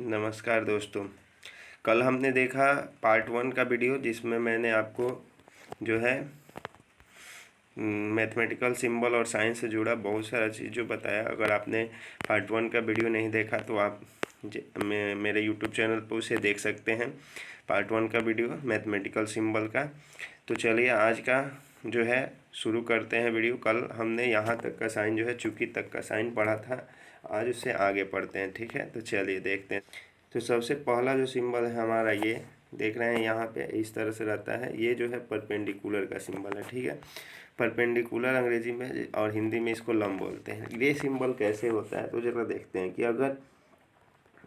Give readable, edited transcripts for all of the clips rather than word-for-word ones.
नमस्कार दोस्तों। कल हमने देखा पार्ट 1 का वीडियो जिसमें मैंने आपको जो है मैथमेटिकल सिंबल और साइंस से जुड़ा बहुत सारा चीज़ जो बताया। अगर आपने पार्ट 1 का वीडियो नहीं देखा तो आप मेरे यूट्यूब चैनल पर उसे देख सकते हैं, पार्ट 1 का वीडियो मैथमेटिकल सिंबल का। तो चलिए आज का जो है शुरू करते हैं वीडियो। कल हमने यहाँ तक का साइन जो है चूंकि तक का साइन पढ़ा था, आज उससे आगे पढ़ते हैं। ठीक है, तो चलिए देखते हैं। तो सबसे पहला जो सिंबल है हमारा, ये देख रहे हैं यहाँ पे इस तरह से रहता है। ये जो है परपेंडिकुलर का सिंबल है। ठीक है, परपेंडिकुलर अंग्रेजी में और हिंदी में इसको लंब बोलते हैं। ये सिंबल कैसे होता है तो जरा देखते हैं कि अगर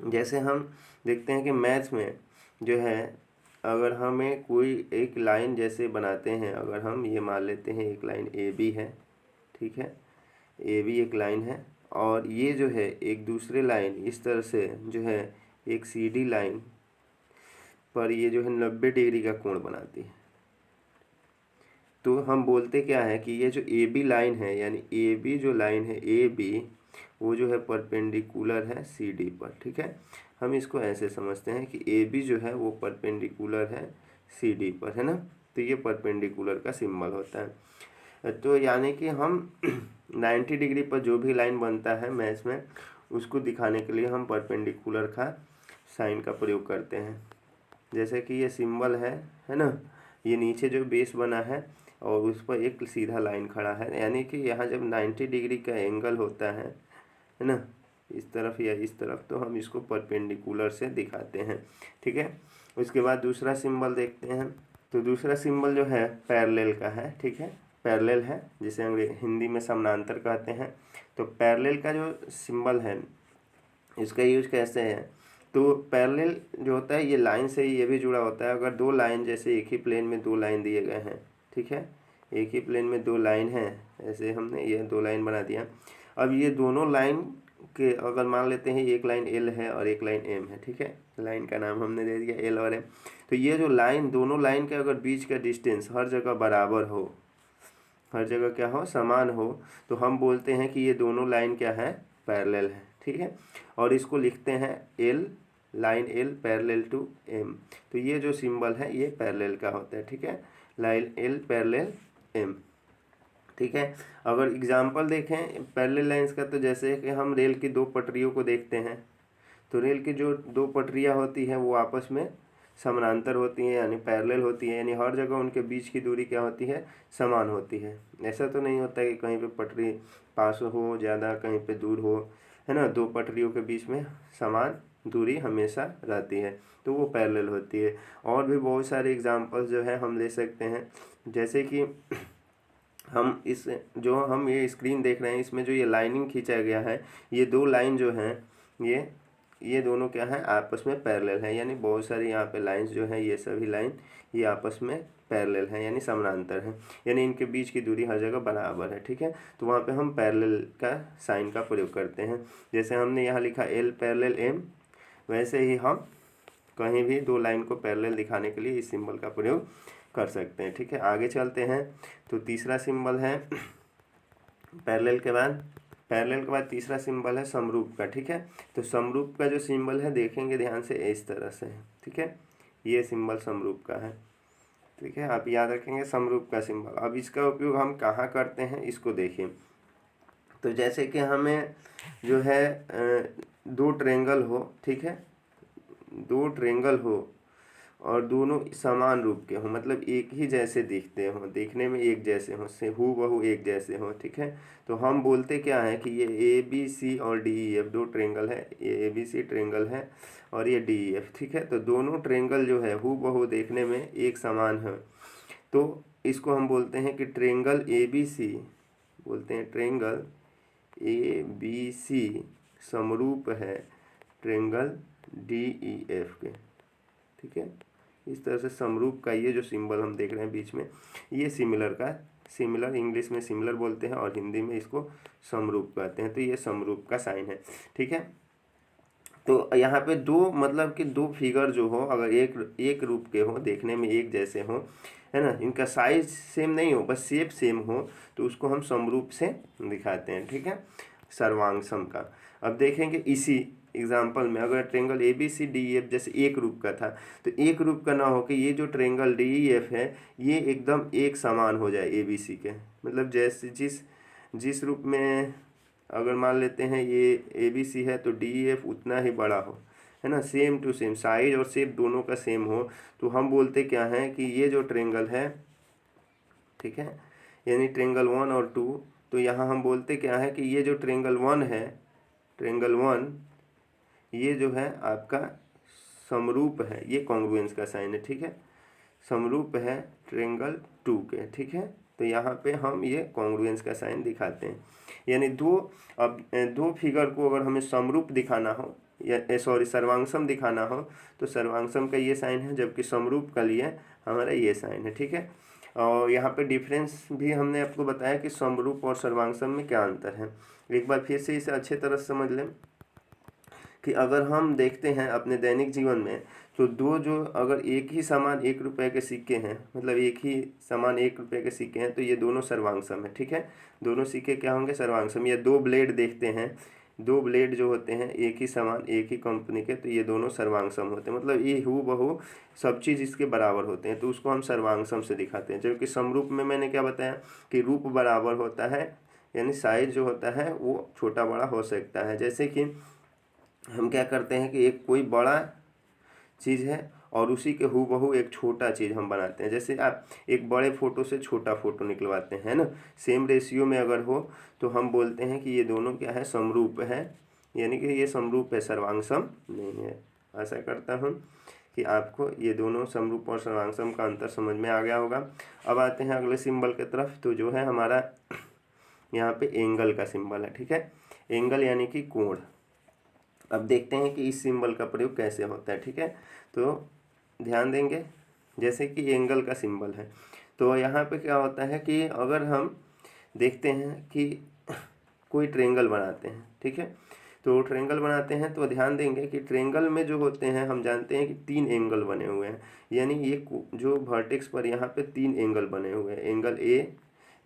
जैसे हम देखते हैं कि मैथ्स में जो है अगर हमें कोई एक लाइन जैसे बनाते हैं, अगर हम ये मान लेते हैं एक लाइन ए बी है, ठीक है, ए बी एक लाइन है और ये जो है एक दूसरे लाइन इस तरह से जो है एक सी डी लाइन पर ये जो है 90 डिग्री का कोण बनाती है। तो हम बोलते क्या है कि ये जो ए बी लाइन है, यानी ए बी जो लाइन है ए बी, वो जो है परपेंडिकुलर है सी डी पर। ठीक है, हम इसको ऐसे समझते हैं कि ए बी जो है वो परपेंडिकुलर है सी डी पर, है ना। तो ये परपेंडिकुलर का सिंबल होता है। तो यानी कि हम 90 डिग्री पर जो भी लाइन बनता है मैथ्स में, उसको दिखाने के लिए हम परपेंडिकुलर का साइन का प्रयोग करते हैं। जैसे कि ये सिंबल है ना, ये नीचे जो बेस बना है और उस पर एक सीधा लाइन खड़ा है, यानी कि यहाँ जब 90 डिग्री का एंगल होता है ना, इस तरफ या इस तरफ, तो हम इसको परपेंडिकुलर से दिखाते हैं। ठीक है, उसके बाद दूसरा सिंबल देखते हैं। तो दूसरा सिंबल जो है पैरेलल का है। ठीक है, पैरेलल है जिसे हिंदी में समानांतर कहते हैं। तो पैरेलल का जो सिंबल है इसका यूज कैसे है, तो पैरेलल जो होता है ये लाइन से ये भी जुड़ा होता है। अगर दो लाइन जैसे एक ही प्लेन में दो लाइन दिए गए हैं, ठीक है, एक ही प्लेन में दो लाइन है, ऐसे हमने ये दो लाइन बना दिया। अब ये दोनों लाइन के अगर मान लेते हैं एक लाइन एल है और एक लाइन एम है, ठीक है, लाइन का नाम हमने दे दिया एल और एम। तो ये जो लाइन, दोनों लाइन के अगर बीच का डिस्टेंस हर जगह बराबर हो, हर जगह क्या हो, समान हो, तो हम बोलते हैं कि ये दोनों लाइन क्या है, पैरेलल है। ठीक है, और इसको लिखते हैं L, line L parallel to M. तो ये जो सिंबल है ये पैरेलल का होता है। ठीक है, लाइन एल पैरेलल एम। ठीक है, अगर एग्जांपल देखें पैरेलल लाइंस का, तो जैसे कि हम रेल की दो पटरियों को देखते हैं, तो रेल की जो दो पटरियां होती हैं वो आपस में समानांतर होती हैं, यानी पैरेलल होती है, यानी हर जगह उनके बीच की दूरी क्या होती है, समान होती है। ऐसा तो नहीं होता कि कहीं पे पटरी पास हो ज़्यादा, कहीं पे दूर हो, है ना। दो पटरियों के बीच में समान दूरी हमेशा रहती है, तो वो पैरेलल होती है। और भी बहुत सारे एग्जांपल्स जो है हम ले सकते हैं, जैसे कि हम इस जो हम ये स्क्रीन देख रहे हैं इसमें जो ये लाइनिंग खींचा गया है, ये दो लाइन जो हैं ये दोनों क्या है, आपस में पैरेलल है। यानी बहुत सारी यहाँ पे लाइंस जो हैं, ये सभी लाइन ये आपस में पैरेलल है, यानी समानांतर है, यानी इनके बीच की दूरी हर जगह बराबर है। ठीक है, तो वहाँ पे हम पैरेलल का साइन का प्रयोग करते हैं। जैसे हमने यहाँ लिखा एल पैरेलल एम, वैसे ही हम कहीं भी दो लाइन को पैरेलल दिखाने के लिए इस सिंबल का प्रयोग कर सकते हैं। ठीक है, आगे चलते हैं। तो तीसरा सिंबल है पैरेलल के बाद तीसरा सिंबल है समरूप का। ठीक है, तो समरूप का जो सिंबल है देखेंगे ध्यान से इस तरह से है। ठीक है, ये सिंबल समरूप का है। ठीक है, आप याद रखेंगे समरूप का सिंबल। अब इसका उपयोग हम कहाँ करते हैं इसको देखिए। तो जैसे कि हमें जो है दो ट्रेंगल हो, ठीक है, दो ट्रेंगल हो और दोनों समान रूप के हों, मतलब एक ही जैसे दिखते हों, देखने में एक जैसे हों, से हूबहू एक जैसे हों। ठीक है, तो हम बोलते क्या है कि ये ए बी सी और डी ई एफ दो ट्रेंगल है, ये ए बी सी ट्रेंगल है और ये डी ई एफ। ठीक है, तो दोनों ट्रेंगल जो है हूबहू देखने में एक समान है, तो इसको हम बोलते हैं कि ट्रेंगल ए बी सी, बोलते हैं ट्रेंगल ए बी सी समरूप है ट्रेंगल डी ई एफ के। ठीक है, इस तरह से समरूप का ये जो सिंबल हम देख रहे हैं बीच में, ये सिमिलर इंग्लिश में सिमिलर बोलते हैं और हिंदी में इसको समरूप कहते हैं। तो ये समरूप का साइन है। ठीक है, तो यहाँ पे दो, मतलब कि दो फिगर जो हो, अगर एक रूप के हो, देखने में एक जैसे हो, है ना, इनका साइज सेम नहीं हो, बस शेप सेम हो, तो उसको हम समरूप से दिखाते हैं। ठीक है, सर्वांग सम का। अब देखेंगे इसी एग्जाम्पल में अगर triangle A B C D E F जैसे एक रूप का था, तो एक रूप का ना हो कि ये जो ट्रेंगल डी ई एफ है ये एकदम एक समान हो जाए ए बी सी के, मतलब जैसे जिस रूप में अगर मान लेते हैं ये ए बी सी है तो डी ई एफ उतना ही बड़ा हो, है ना, सेम टू सेम साइज और शेप दोनों का सेम हो, तो हम बोलते क्या हैं कि ये जो ट्रेंगल है, ठीक है, यानी ट्रेंगल 1 और 2, तो यहाँ हम बोलते क्या है कि ये जो ट्रेंगल 1 है, ट्रेंगल 1 ये जो है आपका समरूप है, ये कॉन्ग्रुएंस का साइन है, ठीक है, समरूप है ट्रेंगल 2 के, ठीक है। तो यहाँ पे हम ये कॉन्ग्रुएंस का साइन दिखाते हैं, यानी दो फिगर को अगर हमें समरूप दिखाना हो या सॉरी सर्वांगसम दिखाना हो तो सर्वांगसम का ये साइन है, जबकि समरूप का लिए हमारा ये साइन है, ठीक है। और यहाँ पे डिफरेंस भी हमने आपको बताया कि समरूप और सर्वांगसम में क्या अंतर है। एक बार फिर से इसे अच्छे तरह से समझ लें कि अगर हम देखते हैं अपने दैनिक जीवन में तो दो जो अगर एक ही समान 1 रुपये के सिक्के हैं, मतलब एक ही समान 1 रुपये के सिक्के हैं, तो ये दोनों सर्वांगसम है, ठीक है, दोनों सिक्के क्या होंगे, सर्वांगसम। या दो ब्लेड देखते हैं, दो ब्लेड जो होते हैं एक ही समान एक ही कंपनी के, तो ये दोनों सर्वांगसम होते हैं, मतलब ये हूबहू सब चीज़ इसके बराबर होते हैं, तो उसको हम सर्वांगसम से दिखाते हैं। जबकि समरूप में मैंने क्या बताया कि रूप बराबर होता है, यानी साइज जो होता है वो छोटा बड़ा हो सकता है। जैसे कि हम क्या करते हैं कि एक कोई बड़ा चीज़ है और उसी के हूबहू एक छोटा चीज़ हम बनाते हैं, जैसे आप एक बड़े फ़ोटो से छोटा फ़ोटो निकलवाते हैं ना, सेम रेशियो में अगर हो तो हम बोलते हैं कि ये दोनों क्या है, समरूप है, यानी कि ये समरूप है, सर्वांगसम नहीं है। आशा करता हूँ कि आपको ये दोनों समरूप और सर्वांगसम का अंतर समझ में आ गया होगा। अब आते हैं अगले सिंबल की तरफ, तो जो है हमारा यहाँ पे एंगल का सिंबल है, ठीक है, एंगल यानी कि कोण। अब देखते हैं कि इस सिंबल का प्रयोग कैसे होता है, ठीक है। तो ध्यान देंगे, जैसे कि एंगल का सिंबल है, तो यहाँ पे क्या होता है कि अगर हम देखते हैं कि कोई ट्रेंगल बनाते हैं, ठीक है, तो ट्रेंगल बनाते हैं तो ध्यान देंगे कि ट्रेंगल में जो होते हैं हम जानते हैं कि 3 एंगल बने हुए हैं, यानी ये जो वर्टेक्स पर यहाँ पे 3 एंगल बने हुए हैं, एंगल ए,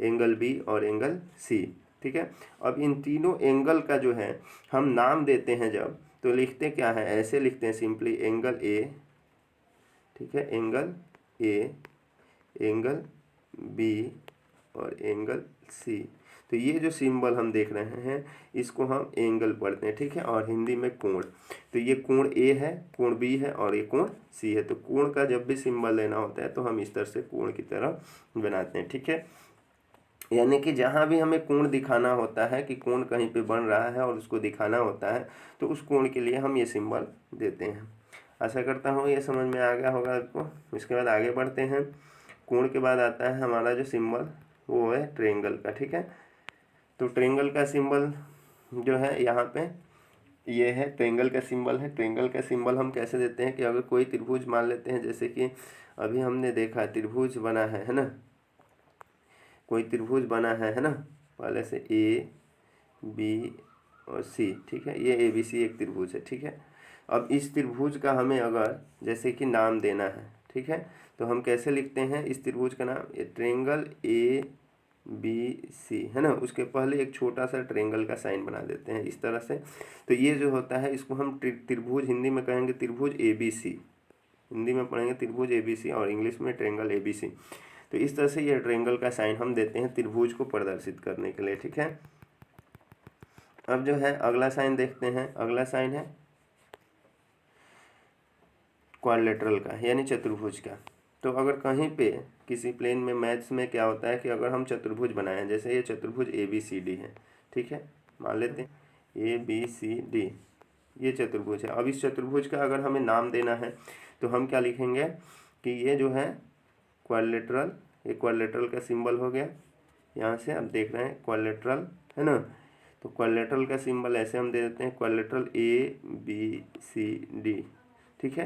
एंगल बी और एंगल सी, ठीक है। अब इन तीनों एंगल का जो है हम नाम देते हैं जब, तो लिखते क्या है, ऐसे लिखते हैं सिंपली एंगल ए, ठीक है, एंगल ए, एंगल बी और एंगल सी। तो ये जो सिंबल हम देख रहे हैं इसको हम एंगल पढ़ते हैं, ठीक है, और हिंदी में कोण। तो ये कोण ए है, कोण बी है और ये कोण सी है। तो कोण का जब भी सिंबल लेना होता है तो हम इस तरह से कोण की तरह बनाते हैं, ठीक है। यानी कि जहाँ भी हमें कोण दिखाना होता है कि कोण कहीं पे बन रहा है और उसको दिखाना होता है तो उस कोण के लिए हम ये सिंबल देते हैं। आशा करता हूँ ये समझ में आ गया होगा आपको। इसके बाद आगे बढ़ते हैं, कोण के बाद आता है हमारा जो सिंबल वो है ट्रेंगल का, ठीक है। तो ट्रेंगल का सिंबल जो है यहाँ पे ये है, ट्रेंगल का सिंबल है। ट्रेंगल का सिंबल हम कैसे देते हैं कि अगर कोई त्रिभुज मान लेते हैं, जैसे कि अभी हमने देखा त्रिभुज बना है ना, कोई त्रिभुज बना है ना, पहले से ए बी और सी, ठीक है, ये ए बी सी एक त्रिभुज है, ठीक है। अब इस त्रिभुज का हमें अगर जैसे कि नाम देना है, ठीक है, तो हम कैसे लिखते हैं इस त्रिभुज का नाम, ट्रेंगल ए बी सी है ना, उसके पहले एक छोटा सा ट्रेंगल का साइन बना देते हैं इस तरह से। तो ये जो होता है इसको हम त्रिभुज, हिंदी में कहेंगे त्रिभुज ए बी सी, हिंदी में पढ़ेंगे त्रिभुज ए बी सी और इंग्लिश में ट्रेंगल ए बी सी। तो इस तरह से ये ट्रेंगल का साइन हम देते हैं त्रिभुज को प्रदर्शित करने के लिए, ठीक है। अब जो है अगला साइन देखते हैं, अगला साइन है क्वाड्रिलेटरल का, यानी चतुर्भुज का। तो अगर कहीं पे किसी प्लेन में मैथ्स में क्या होता है कि अगर हम चतुर्भुज बनाएं, जैसे ये चतुर्भुज ए बी सी डी है, ठीक है, मान लेते हैं ए बी सी डी ये चतुर्भुज है। अब इस चतुर्भुज का अगर हमें नाम देना है तो हम क्या लिखेंगे कि ये जो है क्वाड्रिलेटरल, ये क्वाड्रिलेटरल का सिंबल हो गया, यहाँ से आप देख रहे हैं क्वाड्रिलेटरल है ना। तो क्वाड्रिलेटरल का सिंबल ऐसे हम दे देते हैं quadrilateral A B C D, ठीक है,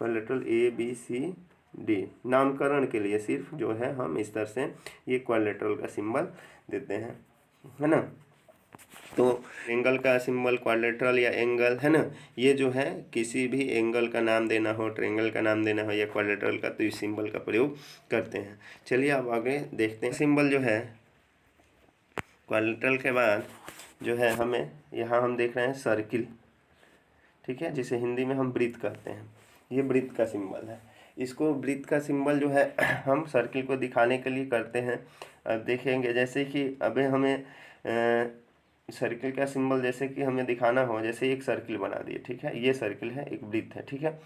quadrilateral A B C D. नामकरण के लिए सिर्फ जो है हम इस तरह से ये क्वाड्रिलेटरल का सिंबल देते हैं, है ना। तो एंगल का सिंबल क्वाड्रिलेटरल या एंगल है ना, ये जो है किसी भी एंगल का नाम देना हो, ट्रेंगल का नाम देना हो या क्वाड्रिलेटरल का, तो इस सिंबल का प्रयोग करते हैं। चलिए अब आगे देखते हैं। सिंबल जो है क्वाड्रिलेटरल के बाद जो है हमें यहाँ हम देख रहे हैं सर्किल, ठीक है, जिसे हिंदी में हम वृत्त कहते हैं। ये वृत्त का सिंबल है। इसको वृत्त का सिंबल जो है हम सर्किल को दिखाने के लिए करते हैं। अब देखेंगे जैसे कि अभी हमें सर्किल का सिंबल जैसे कि हमें दिखाना हो, जैसे एक सर्किल बना दिए, ठीक है, ये सर्किल है, एक वृत्त है, ठीक है।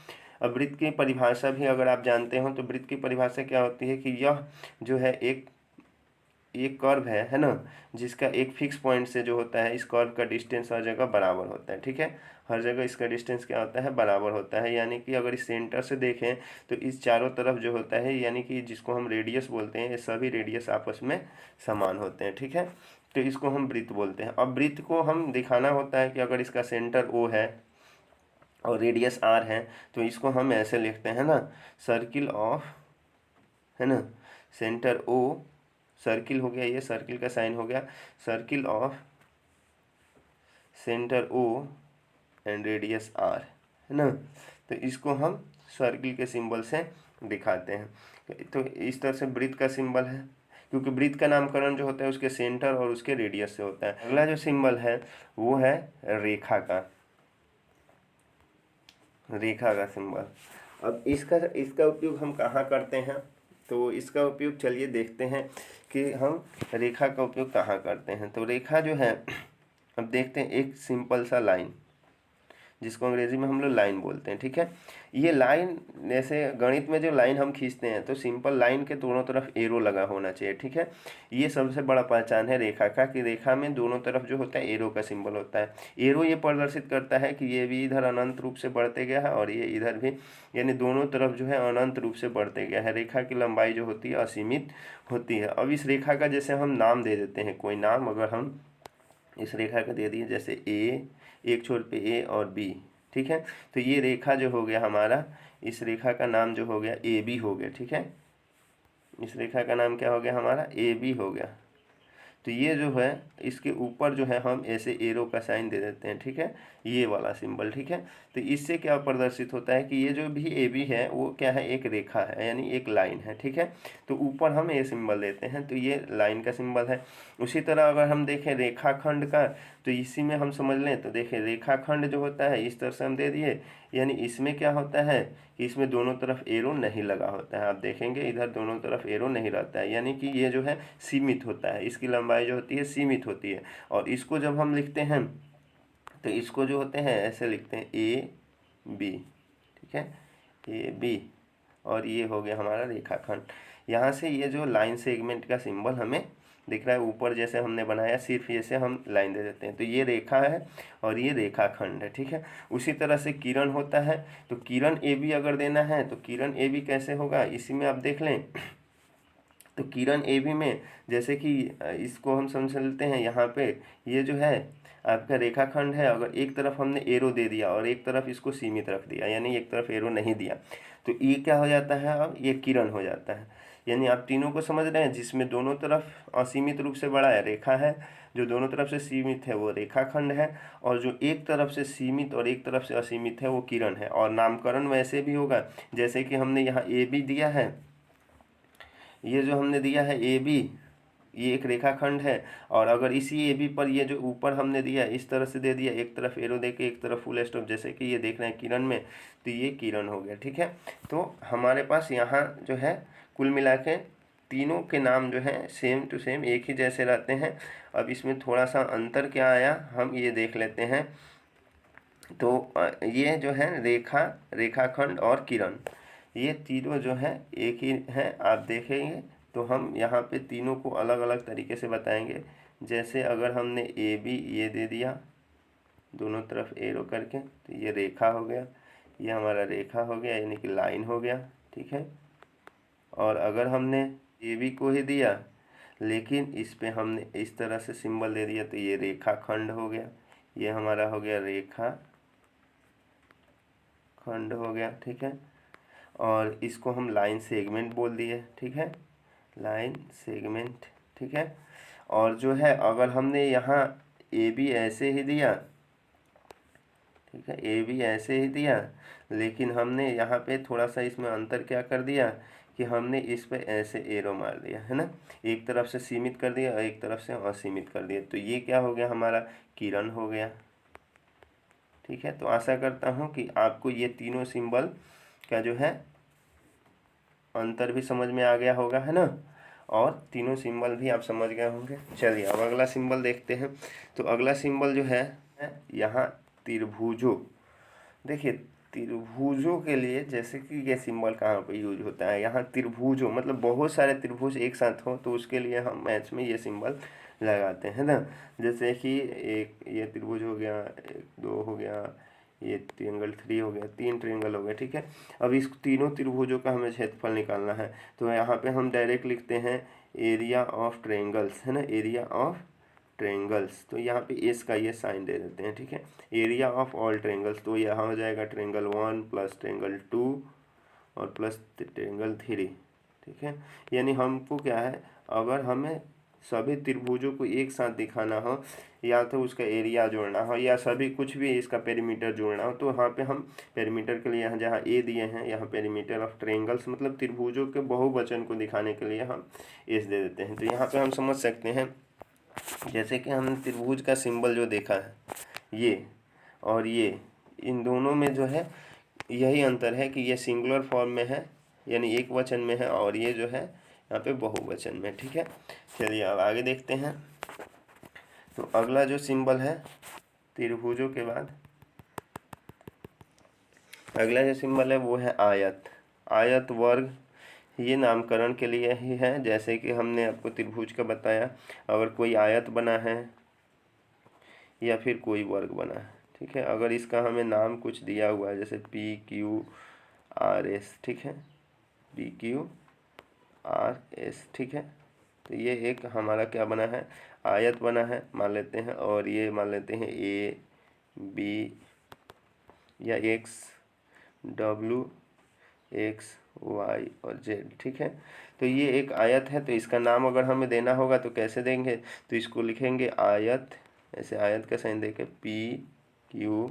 अब वृत्त की परिभाषा भी अगर आप जानते हो तो वृत्त की परिभाषा क्या होती है कि यह जो है एक कर्व है ना, जिसका एक फिक्स पॉइंट से जो होता है इस कर्व का डिस्टेंस हर जगह बराबर होता है, ठीक है। हर जगह इसका डिस्टेंस क्या होता है, बराबर होता है। यानी कि अगर इस सेंटर से देखें तो इस चारों तरफ जो होता है, यानी कि जिसको हम रेडियस बोलते हैं, ये सभी रेडियस आपस में समान होते हैं, ठीक है। तो इसको हम वृत्त बोलते हैं। अब वृत्त को हम दिखाना होता है कि अगर इसका सेंटर O है और रेडियस R है तो इसको हम ऐसे लिखते हैं ना, सर्किल ऑफ, है ना, सेंटर O, सर्किल हो गया, ये सर्किल का साइन हो गया, circle of centre O and radius R, है ना। तो इसको हम सर्किल के सिंबल से दिखाते हैं। तो इस तरह से वृत्त का सिंबल है, क्योंकि वृत्त का नामकरण जो होता है उसके सेंटर और उसके रेडियस से होता है। अगला जो सिंबल है वो है रेखा का, रेखा का सिंबल। अब इसका उपयोग हम कहाँ करते हैं, तो इसका उपयोग चलिए देखते हैं कि हम रेखा का उपयोग कहाँ करते हैं। तो रेखा जो है, अब देखते हैं, एक सिंपल सा लाइन, जिसको अंग्रेजी में हम लोग लाइन बोलते हैं, ठीक है। ये लाइन, जैसे गणित में जो लाइन हम खींचते हैं तो सिंपल लाइन के दोनों तरफ एरो लगा होना चाहिए, ठीक है। ये सबसे बड़ा पहचान है रेखा का, कि रेखा में दोनों तरफ जो होता है एरो का सिंबल होता है। एरो ये प्रदर्शित करता है कि ये भी इधर अनंत रूप से बढ़ते गया है और ये इधर भी, यानी दोनों तरफ जो है अनंत रूप से बढ़ते गया है। रेखा की लंबाई जो होती है असीमित होती है। अब इस रेखा का जैसे हम नाम दे देते हैं, कोई नाम अगर हम इस रेखा का दे दिए, जैसे ए, एक छोर पे ए और बी, ठीक है। तो ये रेखा जो हो गया हमारा, इस रेखा का नाम जो हो गया ए बी हो गया, ठीक है। इस रेखा का नाम क्या हो गया हमारा, ए बी हो गया। तो ये जो है इसके ऊपर जो है हम ऐसे एरो का साइन दे देते हैं, ठीक है, ये वाला सिंबल, ठीक है। तो इससे क्या प्रदर्शित होता है कि ये जो भी ए बी है वो क्या है, एक रेखा है, यानी एक लाइन है, ठीक है। तो ऊपर हम ये सिंबल देते हैं, तो ये लाइन का सिंबल है। उसी तरह अगर हम देखें रेखाखंड का, तो इसी में हम समझ लें, तो देखें रेखाखंड जो होता है इस तरह से हम दे दिए, यानी इसमें क्या होता है कि इसमें दोनों तरफ एरो नहीं लगा होता है। आप देखेंगे इधर दोनों तरफ एरो नहीं रहता है, यानी कि ये जो है सीमित होता है, इसकी लंबाई जो होती है सीमित होती है। और इसको जब हम लिखते हैं तो इसको जो होते हैं ऐसे लिखते हैं ए बी, ठीक है, ए बी, और ये हो गया हमारा रेखाखंड। यहाँ से ये जो लाइन सेगमेंट का सिंबल हमें दिख रहा है ऊपर जैसे हमने बनाया, सिर्फ ये से हम लाइन दे देते हैं, तो ये रेखा है और ये रेखाखंड है, ठीक है। उसी तरह से किरण होता है, तो किरण ए बी अगर देना है तो किरण ए बी कैसे होगा, इसी में आप देख लें। तो किरण ए बी में जैसे कि इसको हम समझ लेते हैं, यहाँ पे ये जो है आपका रेखाखंड है, अगर एक तरफ हमने एरो दे दिया और एक तरफ इसको सीमित रख दिया, यानी एक तरफ एरो नहीं दिया, तो ये क्या हो जाता है, अब ये किरण हो जाता है। यानी आप तीनों को समझ रहे हैं, जिसमें दोनों तरफ असीमित रूप से बड़ा है रेखा है, जो दोनों तरफ से सीमित है वो रेखाखंड है, और जो एक तरफ से सीमित और एक तरफ से असीमित है वो किरण है। और नामकरण वैसे भी होगा जैसे कि हमने यहाँ ए बी दिया है, ये जो हमने दिया है ए बी, ये एक रेखाखंड है, और अगर इसी ए बी पर ये जो ऊपर हमने दिया इस तरह से दे दिया, एक तरफ एरो दे के एक तरफ फुल स्टॉप, जैसे कि ये देख रहे हैं किरण में, तो ये किरण हो गया, ठीक है। तो हमारे पास यहाँ जो है कुल मिला के तीनों के नाम जो है सेम टू सेम एक ही जैसे रहते हैं। अब इसमें थोड़ा सा अंतर क्या आया हम ये देख लेते हैं। तो ये जो है रेखा, रेखाखंड और किरण, ये तीनों जो है एक ही है। आप देखेंगे तो हम यहाँ पे तीनों को अलग अलग तरीके से बताएंगे। जैसे अगर हमने ए बी ये दे दिया दोनों तरफ एरो करके, तो ये रेखा हो गया, ये हमारा रेखा हो गया, यानी कि लाइन हो गया, ठीक है। और अगर हमने ए बी को ही दिया लेकिन इस पे हमने इस तरह से सिंबल दे दिया, तो ये रेखाखंड हो गया, ये हमारा हो गया रेखा खंड हो गया, ठीक है। और इसको हम लाइन सेगमेंट बोल दिए, ठीक है, लाइन सेगमेंट, ठीक है। और जो है अगर हमने यहाँ ए बी ऐसे ही दिया, ठीक है, ए बी ऐसे ही दिया, लेकिन हमने यहाँ पे थोड़ा सा इसमें अंतर क्या कर दिया कि हमने इस पे ऐसे एरो मार दिया, है ना, एक तरफ से सीमित कर दिया और एक तरफ से असीमित कर दिया, तो ये क्या हो गया हमारा, किरण हो गया, ठीक है। तो आशा करता हूँ कि आपको ये तीनों सिंबल का जो है अंतर भी समझ में आ गया होगा, है ना, और तीनों सिंबल भी आप समझ गए होंगे। चलिए अब अगला सिंबल देखते हैं। तो अगला सिंबल जो है यहाँ त्रिभुजों। देखिए त्रिभुजों के लिए जैसे कि ये सिंबल कहाँ पे यूज होता है, यहाँ त्रिभुजों मतलब बहुत सारे त्रिभुज एक साथ हो, तो उसके लिए हम मैथ्स में ये सिंबल लगाते हैं ना। जैसे कि एक ये त्रिभुज हो गया, एक दो हो गया, ये ट्रायंगल 3 हो गया, 3 ट्रायंगल हो गए, ठीक है। अब इस तीनों त्रिभुजों का हमें क्षेत्रफल निकालना है। तो यहाँ पे हम डायरेक्ट लिखते हैं एरिया ऑफ ट्रायंगल्स, है ना, एरिया ऑफ ट्रायंगल्स। तो यहाँ पे एस का ये साइन दे देते हैं, ठीक है। एरिया ऑफ ऑल ट्रायंगल्स, तो यहाँ हो जाएगा ट्रायंगल 1 प्लस ट्रायंगल 2 और प्लस ट्रायंगल 3, ठीक है। यानी हमको क्या है, अगर हमें सभी त्रिभुजों को एक साथ दिखाना हो, या तो उसका एरिया जोड़ना हो, या सभी कुछ भी इसका पेरीमीटर जोड़ना हो, तो यहाँ पे हम पेरीमीटर के लिए यहाँ जहाँ ए दिए हैं, यहाँ पेरीमीटर ऑफ ट्रायंगल्स मतलब त्रिभुजों के बहुवचन को दिखाने के लिए हम एस दे देते हैं। तो यहाँ पे हम समझ सकते हैं, जैसे कि हमने त्रिभुज का सिंबल जो देखा है ये और ये, इन दोनों में जो है यही अंतर है कि ये सिंगुलर फॉर्म में है यानी एक वचन में है, और ये जो है यहाँ पे बहुवचन में, ठीक है। चलिए अब आगे देखते हैं। तो अगला जो सिंबल है त्रिभुजों के बाद अगला जो सिंबल है वो है आयत। आयत वर्ग ये नामकरण के लिए ही है, जैसे कि हमने आपको त्रिभुज का बताया, अगर कोई आयत बना है या फिर कोई वर्ग बना है, ठीक है, अगर इसका हमें नाम कुछ दिया हुआ है जैसे PQRS, ठीक है, PQRS, ठीक है, तो ये एक हमारा क्या बना है, आयत बना है मान लेते हैं, और ये मान लेते हैं AB या XW XY और Z, ठीक है। तो ये एक आयत है, तो इसका नाम अगर हमें देना होगा तो कैसे देंगे, तो इसको लिखेंगे आयत, ऐसे आयत का साइन देके PQRS,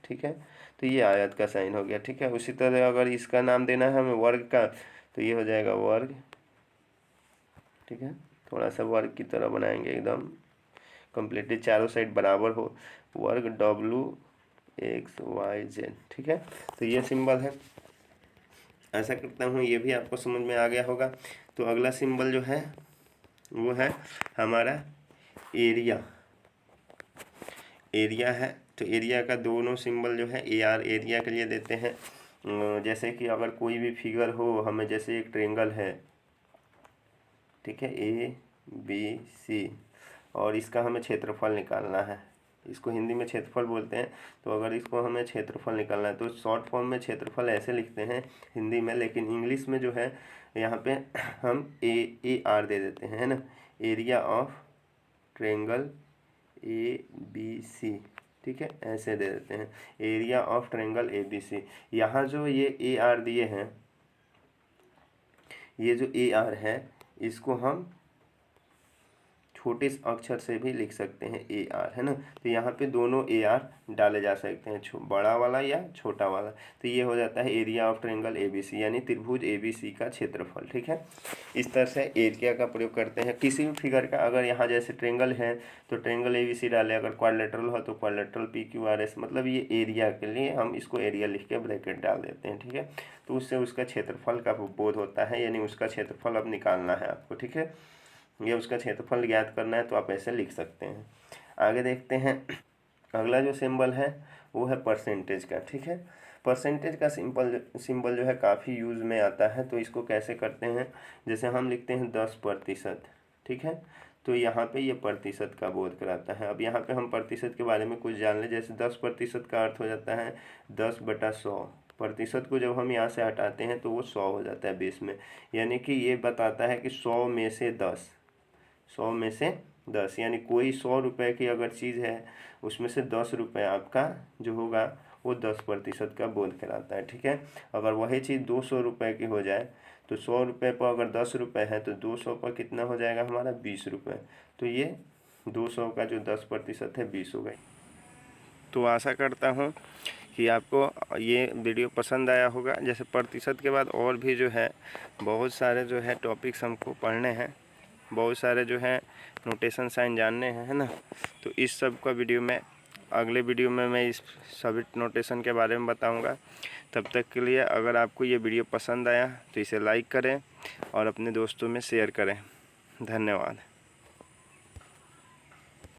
ठीक है। तो ये आयत का साइन हो गया, ठीक है। उसी तरह अगर इसका नाम देना है हमें वर्ग का, तो ये हो जाएगा वर्ग, ठीक है। थोड़ा सा वर्ग की तरह बनाएंगे, एकदम कम्प्लीटली चारों साइड बराबर हो, वर्ग WXYZ, ठीक है। तो ये सिंबल है। ऐसा करता हूँ ये भी आपको समझ में आ गया होगा। तो अगला सिंबल जो है वो है हमारा एरिया। एरिया है, तो एरिया का दोनों सिंबल जो है AR एरिया के लिए देते हैं। जैसे कि अगर कोई भी फिगर हो, हमें जैसे एक ट्रायंगल है, ठीक है, ABC, और इसका हमें क्षेत्रफल निकालना है, इसको हिंदी में क्षेत्रफल बोलते हैं। तो अगर इसको हमें क्षेत्रफल निकालना है तो शॉर्ट फॉर्म में क्षेत्रफल ऐसे लिखते हैं हिंदी में, लेकिन इंग्लिश में जो है यहाँ पे हम AR दे देते हैं, है ना, एरिया ऑफ ट्रायंगल ABC, ठीक है, ऐसे दे देते हैं एरिया ऑफ ट्रायंगल ABC। यहाँ जो ये AR दिए हैं, ये जो AR है इसको हम छोटे अक्षर से भी लिख सकते हैं AR, है ना। तो यहाँ पे दोनों AR डाले जा सकते हैं, बड़ा वाला या छोटा वाला। तो ये हो जाता है एरिया ऑफ ट्रायंगल ABC यानी त्रिभुज ABC का क्षेत्रफल, ठीक है। इस तरह से एरिया का प्रयोग करते हैं किसी भी फिगर का। अगर यहाँ जैसे ट्रायंगल है तो ट्रायंगल ABC डाले, अगर क्वाड्रिलेटरल हो तो क्वाड्रिलेटरल PQRS, मतलब ये एरिया के लिए हम इसको एरिया लिख के ब्रैकेट डाल देते हैं, ठीक है। तो उससे उसका क्षेत्रफल का बोध होता है, यानी उसका क्षेत्रफल अब निकालना है आपको, ठीक है, या उसका क्षेत्रफल ज्ञात करना है तो आप ऐसे लिख सकते हैं। आगे देखते हैं। अगला जो सिंबल है वो है परसेंटेज का, ठीक है। परसेंटेज का सिंबल जो है काफ़ी यूज़ में आता है। तो इसको कैसे करते हैं, जैसे हम लिखते हैं 10%, ठीक है, तो यहाँ पे ये प्रतिशत का बोध कराता है। अब यहाँ पे हम प्रतिशत के बारे में कुछ जान लें। जैसे 10% का अर्थ हो जाता है 10/100। प्रतिशत को जब हम यहाँ से हटाते हैं तो वो 100 हो जाता है बेस में, यानी कि ये बताता है कि 100 में से 10, 100 में से 10, यानी कोई 100 रुपये की अगर चीज़ है उसमें से 10 रुपये आपका जो होगा वो 10% का बोध कराता है, ठीक है। अगर वही चीज़ 200 रुपये की हो जाए तो 100 रुपये पर अगर 10 रुपये है तो 200 पर कितना हो जाएगा हमारा 20 रुपये। तो ये 200 का जो 10% है 20 हो गई। तो आशा करता हूँ कि आपको ये वीडियो पसंद आया होगा। जैसे प्रतिशत के बाद और भी जो है बहुत सारे जो है टॉपिक्स हमको पढ़ने हैं, बहुत सारे जो है नोटेशन साइन जानने हैं, है ना। तो इस सब का वीडियो मैं अगले वीडियो में मैं इस सभी नोटेशन के बारे में बताऊंगा। तब तक के लिए अगर आपको ये वीडियो पसंद आया तो इसे लाइक करें और अपने दोस्तों में शेयर करें। धन्यवाद।